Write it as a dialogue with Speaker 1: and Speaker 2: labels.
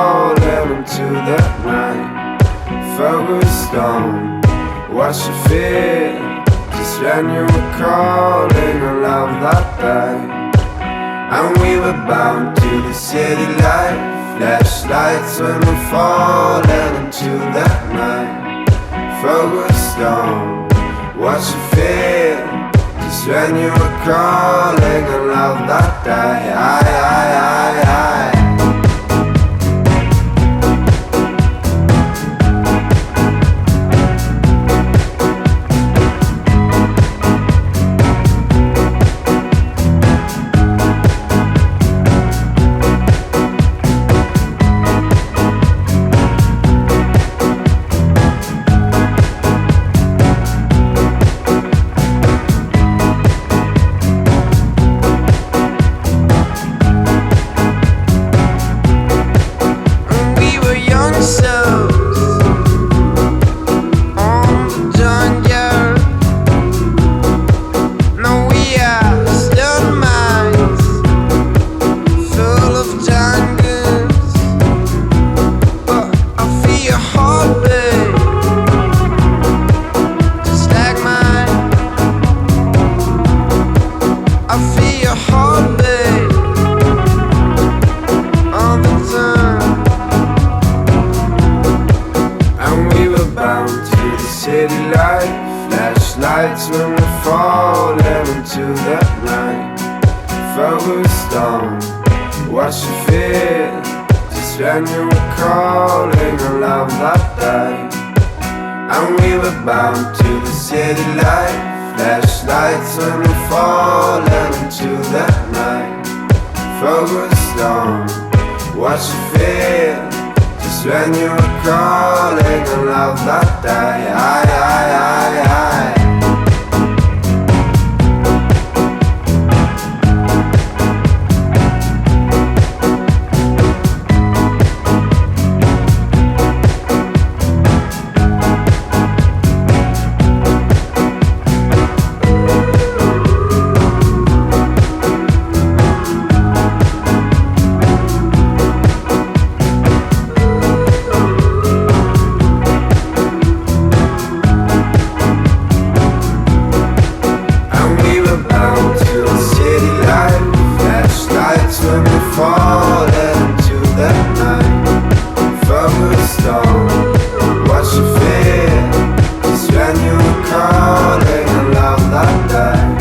Speaker 1: falling into the night. Focused on what you feel, just when you were calling on love that day. And we were bound to the city light, flashlights when we're falling into the night. Focused on what you feel, just when you were calling on love that day. I. City light, flashlights when we're falling into the night. Focused on what you feel, just when you were calling on love that day. And we were bound to the city light, flashlights when we're falling into the night. Focused on what you feel, just when you were calling on love that day. I.